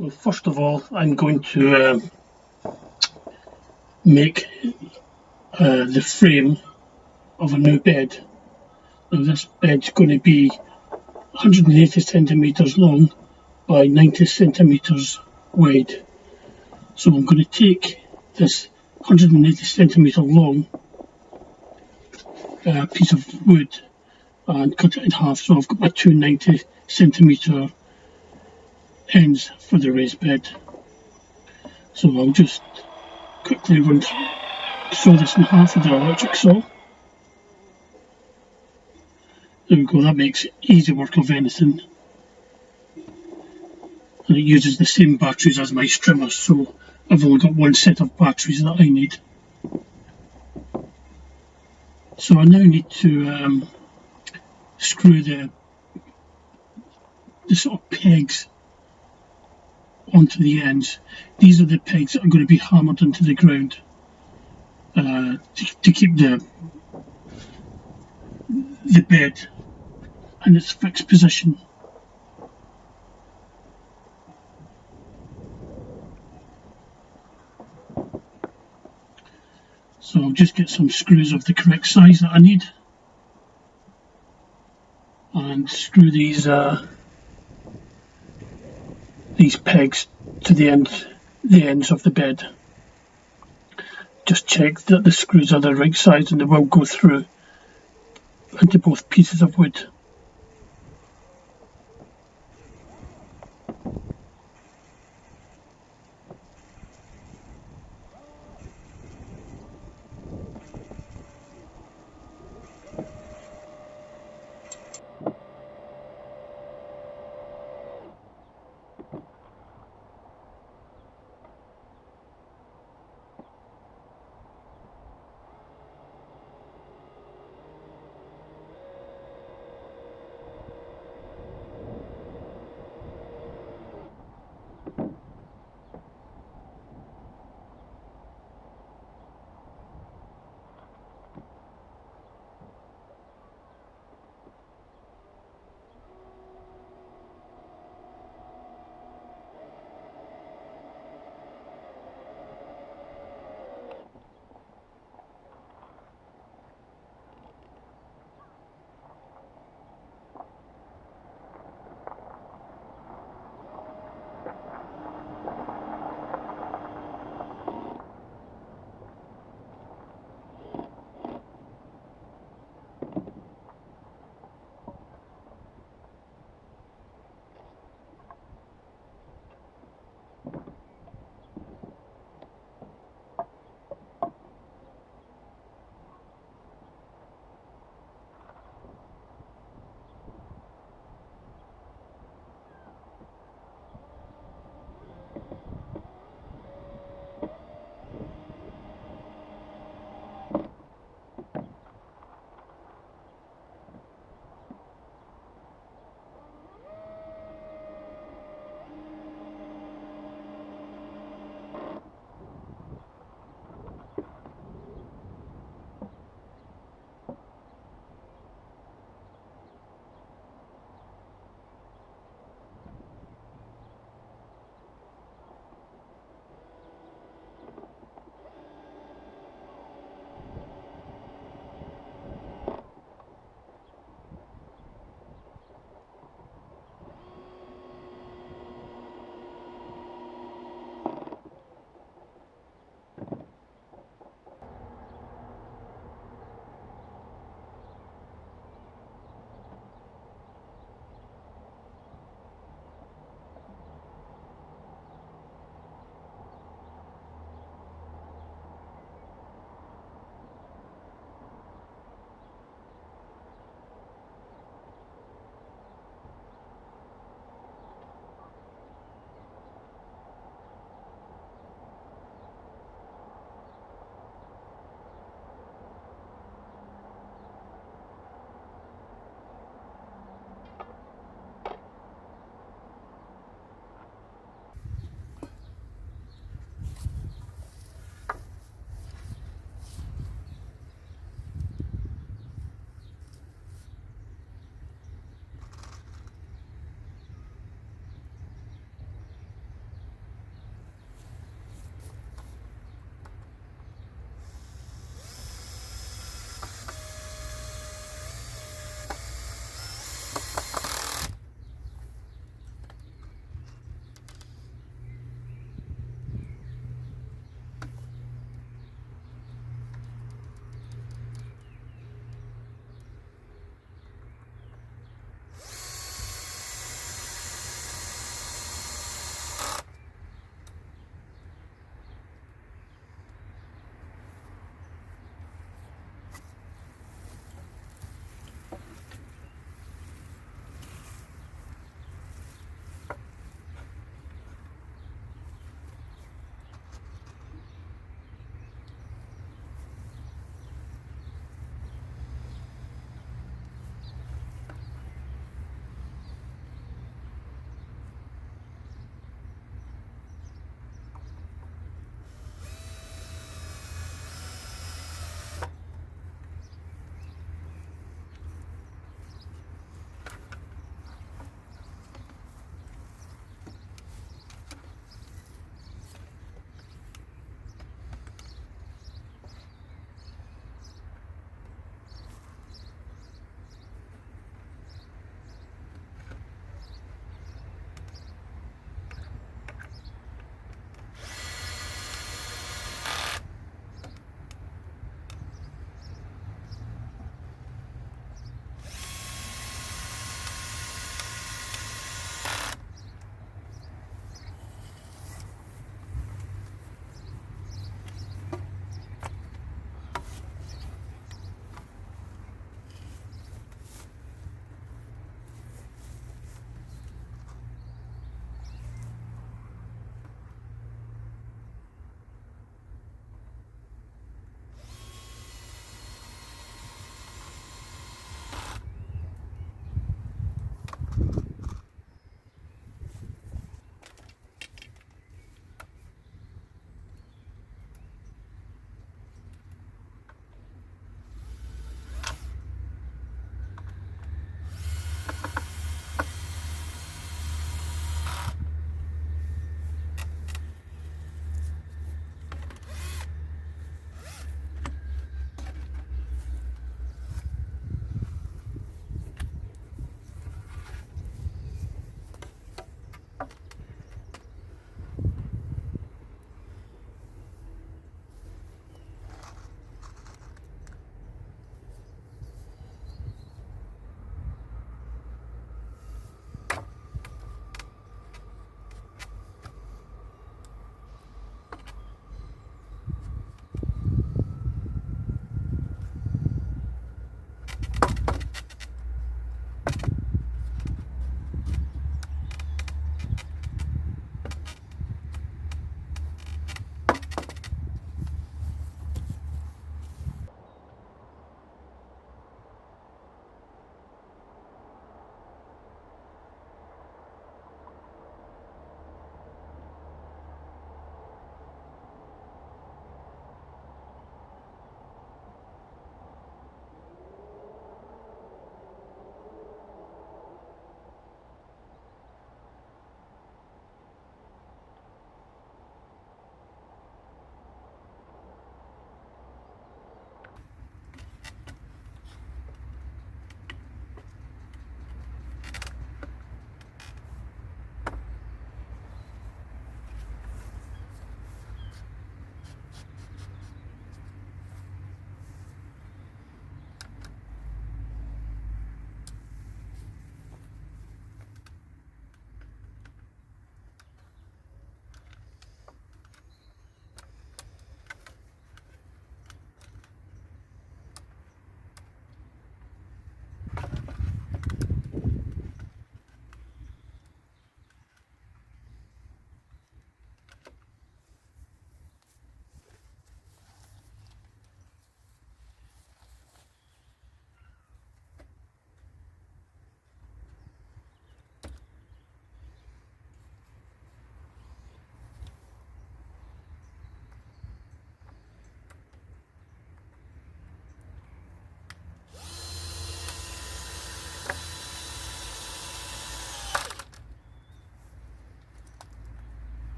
Well, first of all, I'm going to make the frame of a new bed. Now this bed's going to be 180 centimetres long by 90 centimetres wide. So I'm going to take this 180 centimetre long piece of wood and cut it in half. So I've got my two 90 centimetre ends for the raised bed. So I'll just quickly saw this in half with the electric saw. There we go, that makes easy work of anything. And it uses the same batteries as my strimmer, so I've only got one set of batteries that I need. So I now need to screw the sort of pegs onto the ends. These are the pegs that are going to be hammered into the ground to keep the bed in its fixed position. So I'll just get some screws of the correct size that I need and screw these pegs to the ends of the bed. Just check that the screws are the right size and they will go through into both pieces of wood.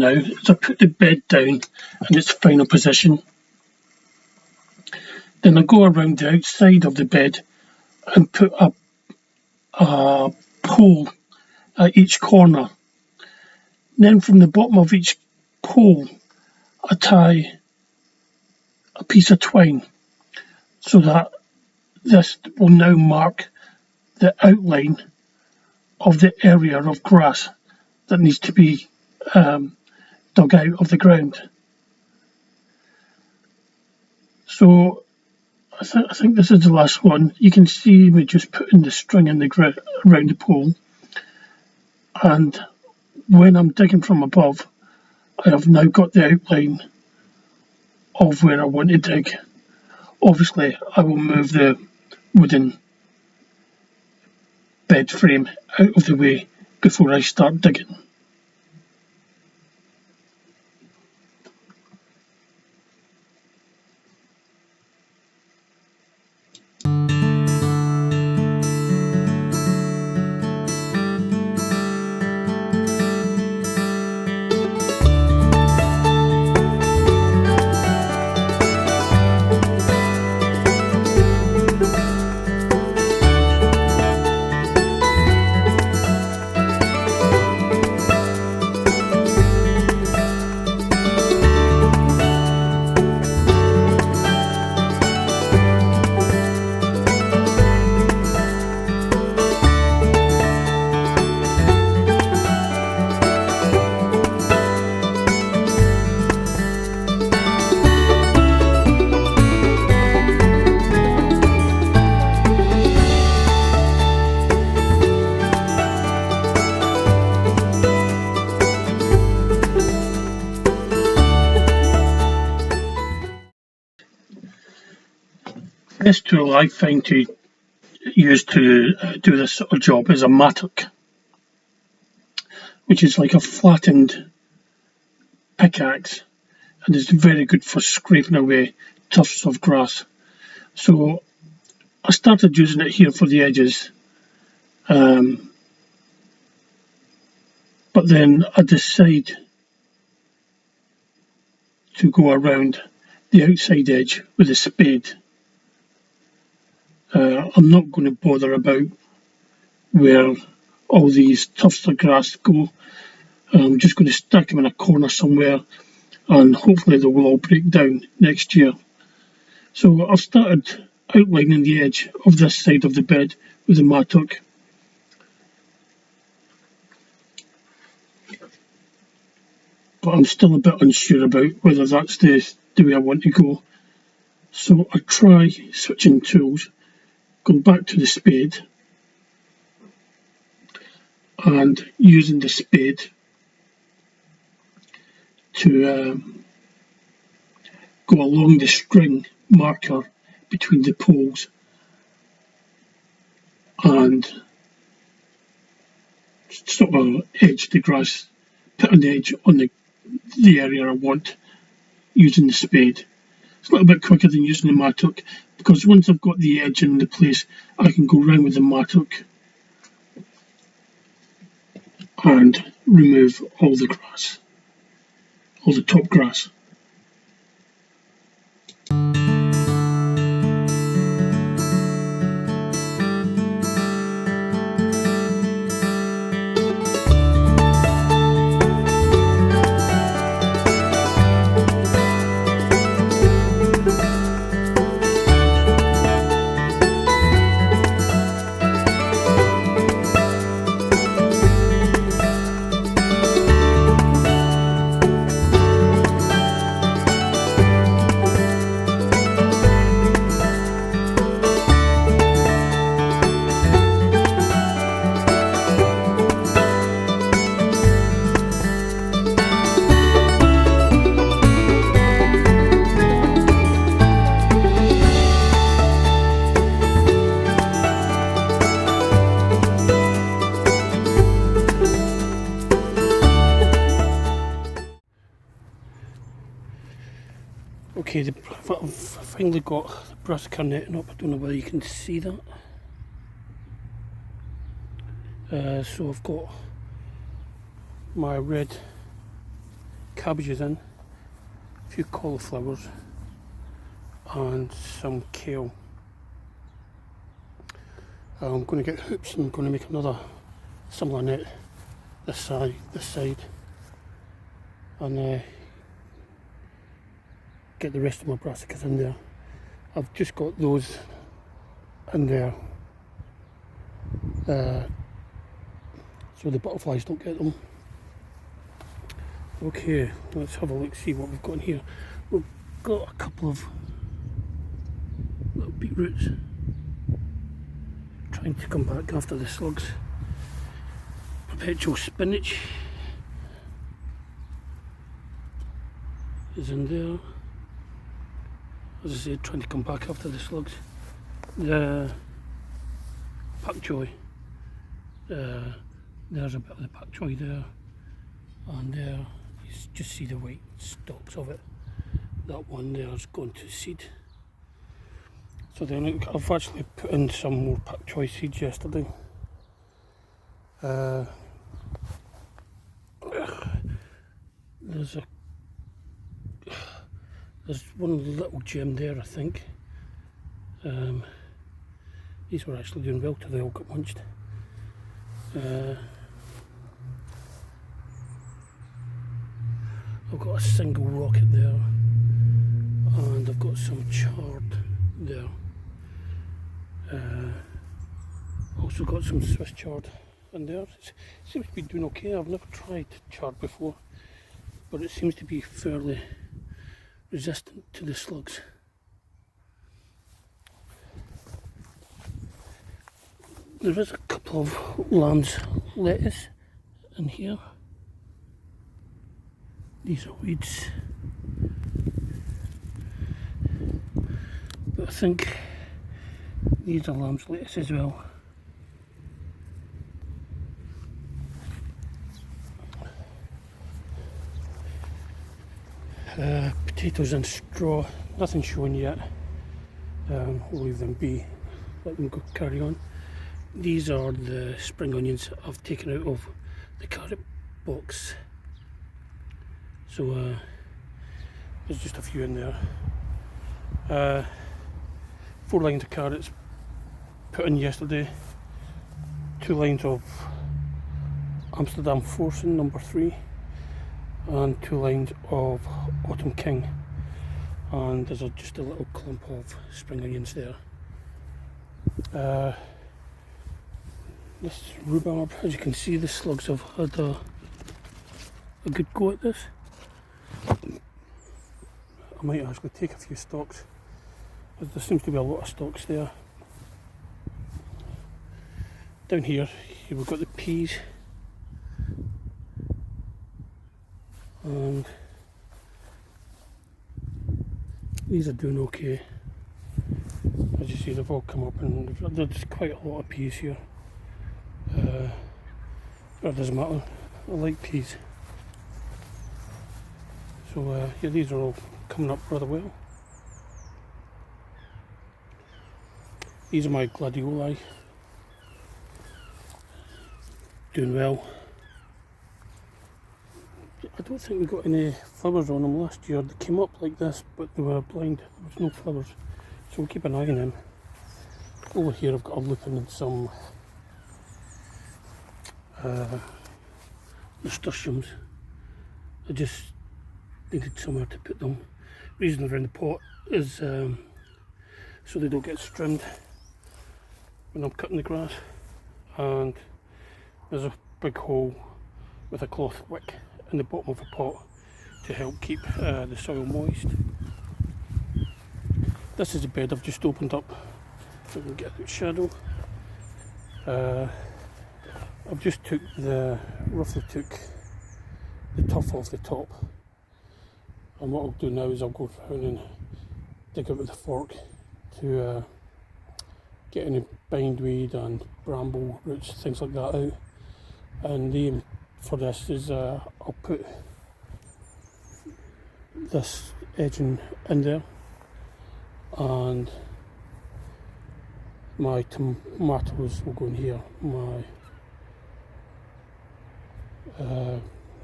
now is I put the bed down in its final position. Then I go around the outside of the bed and put a pole at each corner. Then from the bottom of each pole I tie a piece of twine so that this will now mark the outline of the area of grass that needs to be dug out of the ground. So I think this is the last one. You can see me just putting the string in the ground around the pole, and when I'm digging from above I have now got the outline of where I want to dig. Obviously I will move the wooden bed frame out of the way before I start digging. This tool I find to use to do this sort of job is a mattock, which is like a flattened pickaxe and is very good for scraping away tufts of grass. So I started using it here for the edges, but then I decide to go around the outside edge with a spade. I'm not going to bother about where all these tufts of grass go. I'm just going to stack them in a corner somewhere and hopefully they will all break down next year. So I've started outlining the edge of this side of the bed with the mattock. But I'm still a bit unsure about whether that's the way I want to go. So I try switching tools, going back to the spade and using the spade to go along the string marker between the poles and sort of edge the grass, put an edge on the area I want using the spade. It's a little bit quicker than using the mattock because once I've got the edge in the place I can go round with the mattock and remove all the grass, all the top grass. Okay, I've finally got the brassica netting up. I don't know whether you can see that. So I've got my red cabbages in, a few cauliflowers, and some kale. I'm going to get hoops and I'm going to make another similar net this side, and get the rest of my brassicas in there. I've just got those in there so the butterflies don't get them. Okay, let's have a look, see what we've got in here. We've got a couple of little beetroots trying to come back after the slugs. Perpetual spinach is in there, as I said, trying to come back after the slugs. The pak choy, there's a bit of the pak choy there, and there you just see the white stalks of it. That one there's gone to seed. So then I've actually put in some more pak choy seeds yesterday. There's one little gem there, I think. These were actually doing well till they all got munched. I've got a single rocket there, and I've got some chard there. Also got some Swiss chard in there. It seems to be doing okay. I've never tried chard before, but it seems to be fairly resistant to the slugs. There is a couple of lamb's lettuce in here. These are weeds, but I think these are lamb's lettuce as well. Potatoes and straw, nothing showing yet. We'll leave them be, let them go carry on. These are the spring onions I've taken out of the carrot box. So there's just a few in there. 4 lines of carrots put in yesterday. 2 lines of Amsterdam Forsen number 3. And 2 lines of Autumn King, and there's just a little clump of spring onions there. This rhubarb, as you can see, the slugs have had a good go at this. I might actually take a few stalks, because there seems to be a lot of stalks there. Down here we've got the peas. And these are doing okay. As you see, they've all come up, and there's quite a lot of peas here. But it doesn't matter, I like peas. So yeah, these are all coming up rather well. These are my gladioli, doing well. I don't think we got any flowers on them last year. They came up like this, but they were blind. There was no flowers, so we'll keep an eye on them. Over here I've got a lupin and some nasturtiums. I just needed somewhere to put them. The reason they're in the pot is so they don't get trimmed when I'm cutting the grass. And there's a big hole with a cloth wick in the bottom of the pot to help keep the soil moist. This is the bed I've just opened up, so we can get a shadow. I've just roughly took the tuff off the top, and what I'll do now is I'll go down and dig out with a fork to get any bindweed and bramble roots, things like that out. And the aim for this is I'll put this edging in there, and my tomatoes will go in here.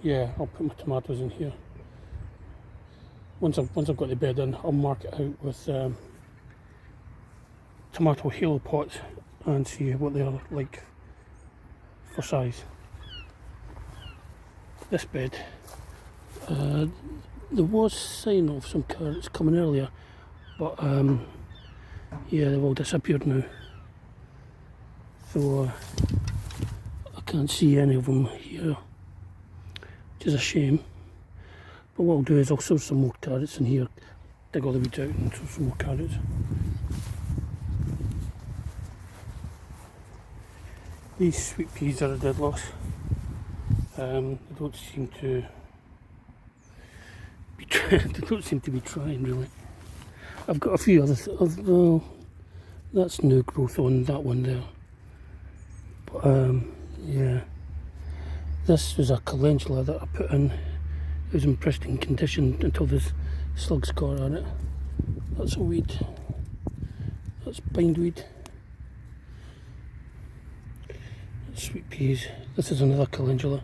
Yeah, I'll put my tomatoes in here, once I've got the bed in, I'll mark it out with tomato halo pots and see what they are like for size. This bed, there was sign of some carrots coming earlier, but yeah, they've all disappeared now, so I can't see any of them here, which is a shame. But what I'll do is I'll sow some more carrots in here, dig all the weeds out and sow some more carrots. These sweet peas are a dead loss. They don't seem to be they don't seem to be trying really. I've got a few other well, that's new growth on that one there. But yeah, this was a calendula that I put in. It was in pristine condition until there's slugs got on it. That's a weed. That's bindweed. That's sweet peas. This is another calendula.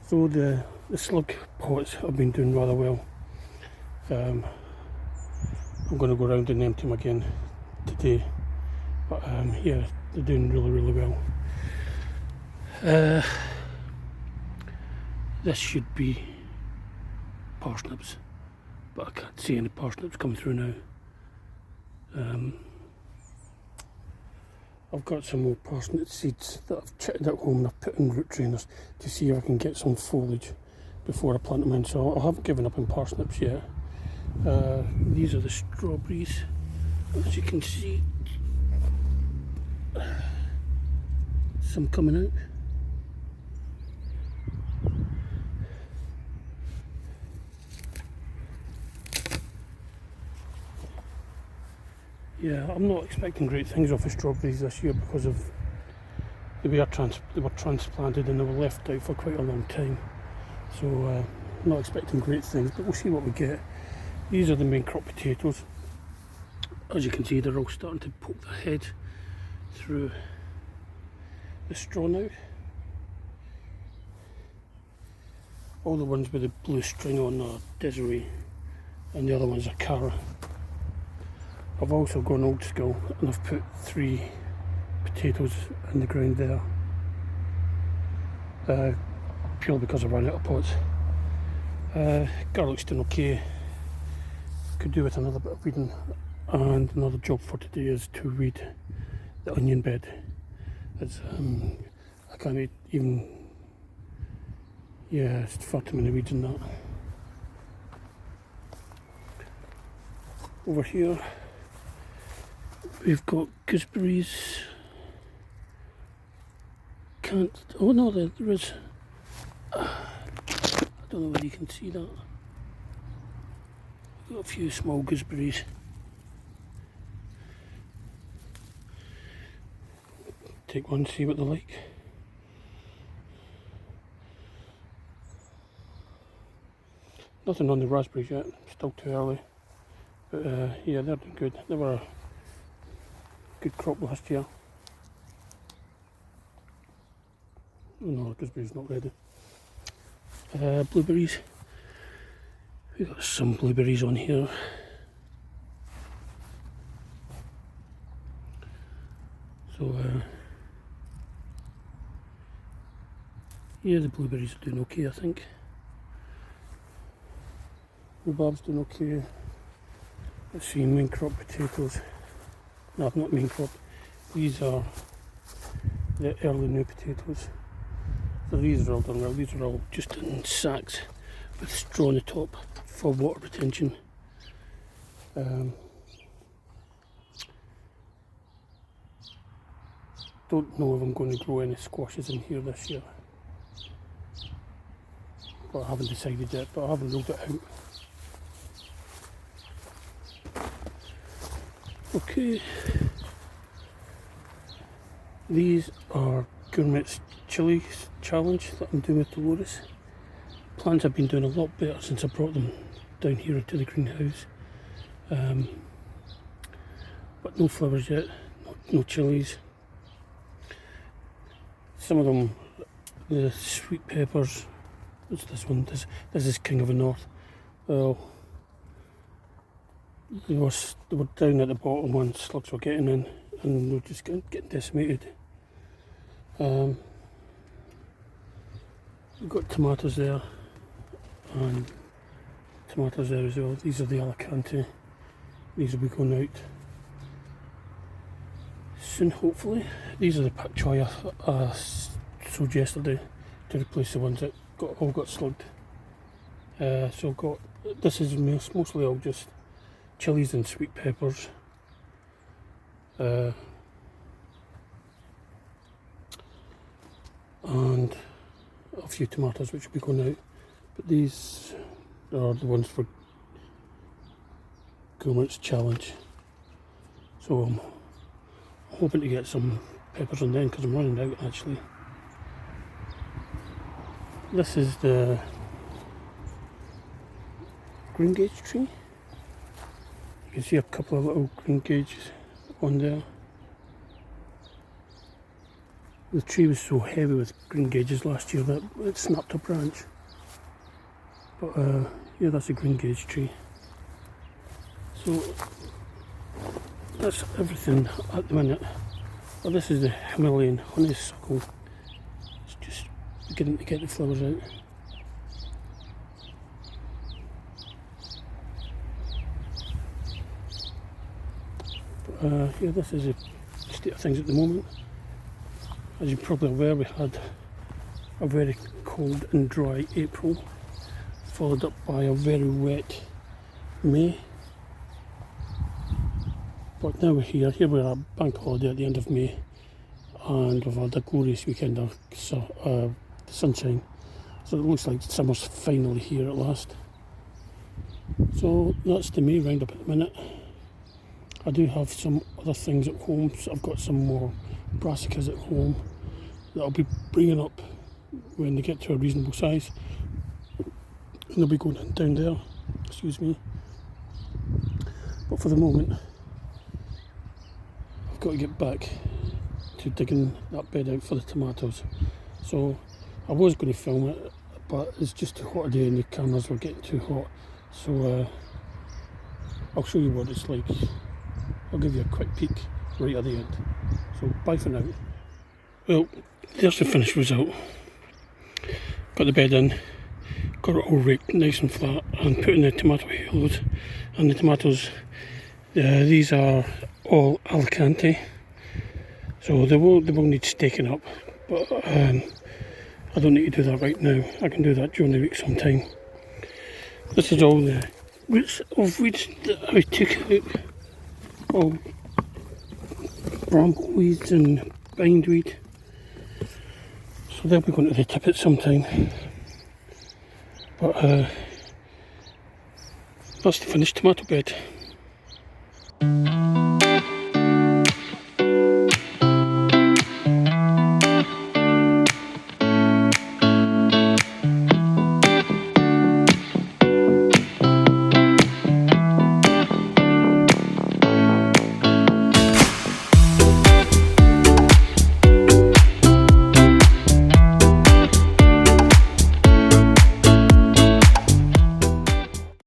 So the slug pots have been doing rather well. I'm going to go around and empty them again today. But yeah, they're doing really well. This should be parsnips, but I can't see any parsnips coming through now. I've got some more parsnip seeds that I've chitted at home and I've put in root trainers to see if I can get some foliage before I plant them in. So I haven't given up on parsnips yet. These are the strawberries, as you can see. Some coming out. Yeah, I'm not expecting great things off the strawberries this year because of they were transplanted and they were left out for quite a long time. So I'm not expecting great things, but we'll see what we get. These are the main crop potatoes. As you can see, they're all starting to poke their head through the straw now. All the ones with the blue string on are Desiree and the other ones are Cara. I've also gone old school and I've put 3 potatoes in the ground there, purely because I ran out of pots. Garlic's doing okay, could do with another bit of weeding, and another job for today is to weed the onion bed. It's, I can't even, yeah, it's far too many weeds in that. Over here we've got gooseberries. Oh no, there is. I don't know whether you can see that. Got a few small gooseberries. Take one, see what they're like. Nothing on the raspberries yet, still too early. But yeah, they're doing good. They were a good crop last year. Oh no, the gooseberries not ready. Blueberries. We've got some blueberries on here. So yeah, the blueberries are doing okay, I think. Rhubarb's doing okay. Let's see, main crop potatoes. No, not main crop. These are the early new potatoes. So these are all done well. These are all just in sacks with straw on the top for water retention. Don't know if I'm going to grow any squashes in here this year. But I haven't decided yet, but I haven't ruled it out. Okay. These are Gourmet's Chili Challenge that I'm doing with Dolores. Plants have been doing a lot better since I brought them down here into the greenhouse. But no flowers yet, no chilies. Some of them, the sweet peppers, What's this one? This is King of the North. Well, they were down at the bottom when slugs were getting in, and they were just getting decimated. We've got tomatoes there, and tomatoes there as well. These are the Alicante. These will be going out soon, hopefully. These are the pak choi I sowed yesterday to replace the ones that all got slugged. So I've got, this is mostly all just chilies and sweet peppers. And a few tomatoes which will be going out. But these are the ones for Gourmet's challenge. So I'm hoping to get some peppers on them because I'm running out actually. This is the green gage tree. You can see a couple of little green gages on there. The tree was so heavy with green gages last year that it snapped a branch. But yeah, that's a green gage tree. So that's everything at the minute. Well, this is the Himalayan honeysuckle. It's just beginning to get the flowers out. But yeah, this is the state of things at the moment. As you're probably aware, we had a very cold and dry April, followed up by a very wet May. But now we're here. Here we're at bank holiday at the end of May, and we've had a glorious weekend of sunshine. So it looks like summer's finally here at last. So that's the May roundup at the minute. I do have some other things at home. So I've got some more brassicas at home that I'll be bringing up when they get to a reasonable size. And they'll be going down there, excuse me. But for the moment, I've got to get back to digging that bed out for the tomatoes. So I was going to film it, but it's just too hot a day and the cameras were getting too hot. So I'll show you what it's like. I'll give you a quick peek right at the end. So bye for now. Well, there's the finished result. Got the bed in, got it all raked nice and flat, and put in the tomato halos. And the tomatoes, these are all Alicante, so they will need staking up, but I don't need to do that right now. I can do that during the week sometime. This is all the roots of weeds that I took out. All brambleweeds and bindweed, so they'll be going to the tippet sometime. But that's the finished tomato bed.